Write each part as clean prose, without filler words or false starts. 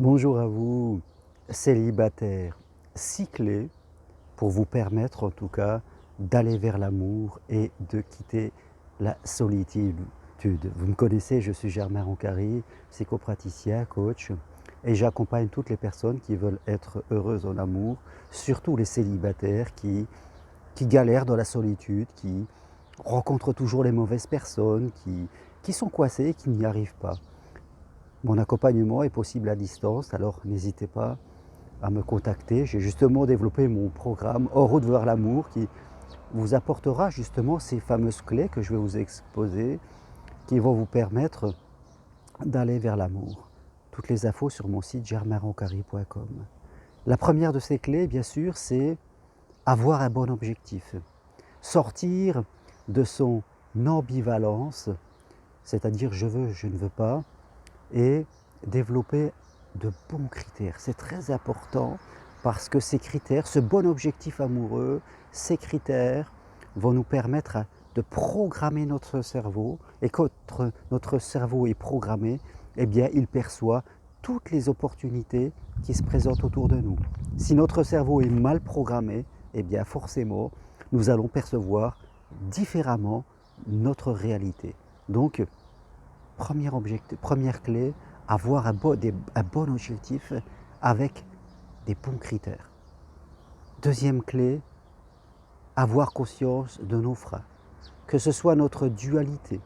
Bonjour à vous, célibataires. 6 clés pour vous permettre en tout cas d'aller vers l'amour et de quitter la solitude. Vous me connaissez, je suis Germain Roncary, psychopraticien, coach et j'accompagne toutes les personnes qui veulent être heureuses en amour, surtout les célibataires qui galèrent dans la solitude, qui rencontrent toujours les mauvaises personnes, qui sont coincés et qui n'y arrivent pas. Mon accompagnement est possible à distance, alors n'hésitez pas à me contacter. J'ai justement développé mon programme En route vers l'amour qui vous apportera justement ces fameuses clés que je vais vous exposer, qui vont vous permettre d'aller vers l'amour. Toutes les infos sur mon site germainroncary.com. La première de ces clés, bien sûr, c'est avoir un bon objectif. Sortir de son ambivalence, c'est-à-dire je veux, je ne veux pas, et développer de bons critères. C'est très important parce que ces critères, ce bon objectif amoureux, ces critères vont nous permettre de programmer notre cerveau et quand notre cerveau est programmé, eh bien il perçoit toutes les opportunités qui se présentent autour de nous. Si notre cerveau est mal programmé, eh bien forcément nous allons percevoir différemment notre réalité. Donc première clé, avoir un bon objectif avec des bons critères. Deuxième clé, avoir conscience de nos freins. Que ce soit notre dualité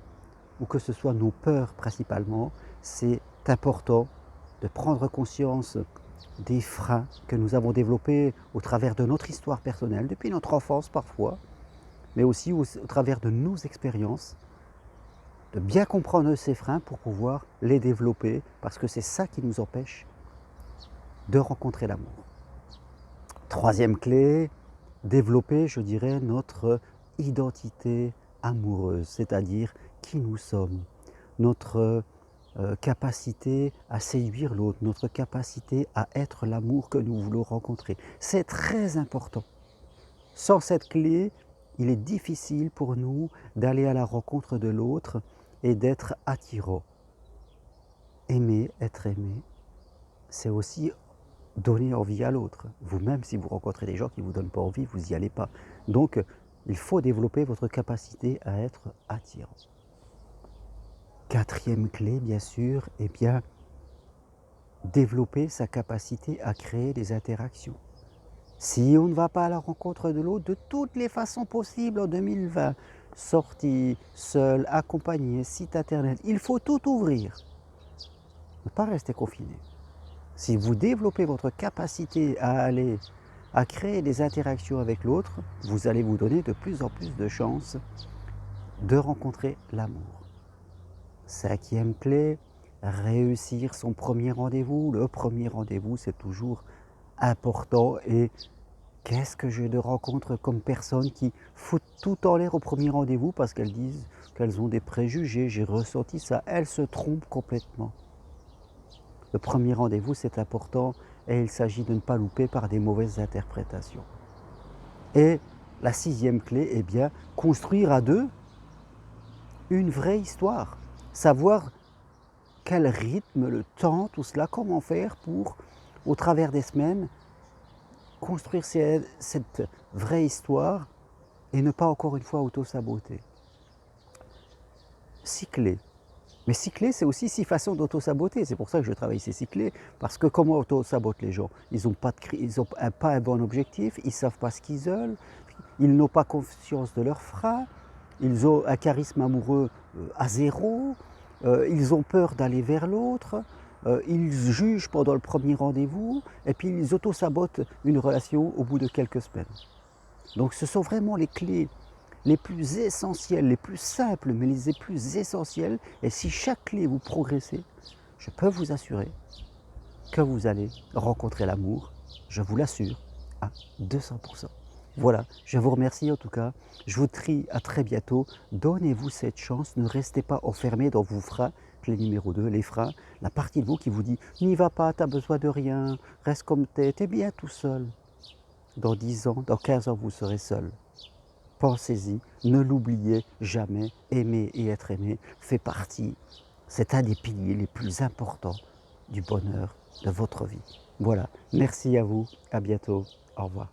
ou que ce soit nos peurs principalement, c'est important de prendre conscience des freins que nous avons développés au travers de notre histoire personnelle, depuis notre enfance parfois, mais aussi au travers de nos expériences, de bien comprendre ces freins pour pouvoir les développer, parce que c'est ça qui nous empêche de rencontrer l'amour. Troisième clé, développer, je dirais, notre identité amoureuse, c'est-à-dire qui nous sommes, notre capacité à séduire l'autre, notre capacité à être l'amour que nous voulons rencontrer. C'est très important. Sans cette clé, il est difficile pour nous d'aller à la rencontre de l'autre et d'être attirant. Aimer, être aimé, c'est aussi donner envie à l'autre. Vous-même, si vous rencontrez des gens qui ne vous donnent pas envie, vous n'y allez pas. Donc, il faut développer votre capacité à être attirant. Quatrième clé, bien sûr, eh bien, développer sa capacité à créer des interactions. Si on ne va pas à la rencontre de l'autre de toutes les façons possibles en 2020, sortie, seul, accompagné, site internet, il faut tout ouvrir. Ne pas rester confiné. Si vous développez votre capacité à créer des interactions avec l'autre, vous allez vous donner de plus en plus de chances de rencontrer l'amour. Cinquième clé, réussir son premier rendez-vous. Le premier rendez-vous, c'est toujours important. Et qu'est-ce que j'ai de rencontres comme personnes qui foutent tout en l'air au premier rendez-vous parce qu'elles disent qu'elles ont des préjugés, j'ai ressenti ça, elles se trompent complètement. Le premier rendez-vous, c'est important et il s'agit de ne pas louper par des mauvaises interprétations. Et la sixième clé, eh bien, construire à deux une vraie histoire. Savoir quel rythme, le temps, tout cela, comment faire pour, au travers des semaines, construire cette vraie histoire et ne pas encore une fois auto-saboter. 6 clés. Mais 6 clés, c'est aussi 6 façons d'auto-saboter. C'est pour ça que je travaille ces 6 clés. Parce que comment auto-sabotent les gens? Ils n'ont pas un bon objectif, ils ne savent pas ce qu'ils veulent, ils n'ont pas conscience de leurs freins, ils ont un charisme amoureux à zéro, ils ont peur d'aller vers l'autre, ils jugent pendant le premier rendez-vous, et puis ils auto-sabotent une relation au bout de quelques semaines. Donc ce sont vraiment les clés les plus essentielles, les plus simples, mais les plus essentielles. Et si chaque clé vous progressez, je peux vous assurer que vous allez rencontrer l'amour, je vous l'assure, à 200%. Voilà, je vous remercie en tout cas. Je vous dis à très bientôt. Donnez-vous cette chance, ne restez pas enfermé dans vos freins. Clé numéro 2, les freins, la partie de vous qui vous dit « n'y va pas, tu n'as besoin de rien, reste comme t'es bien tout seul ». Dans 10 ans, dans 15 ans, vous serez seul. Pensez-y, ne l'oubliez jamais, aimer et être aimé fait partie, c'est un des piliers les plus importants du bonheur de votre vie. Voilà, merci à vous, à bientôt, au revoir.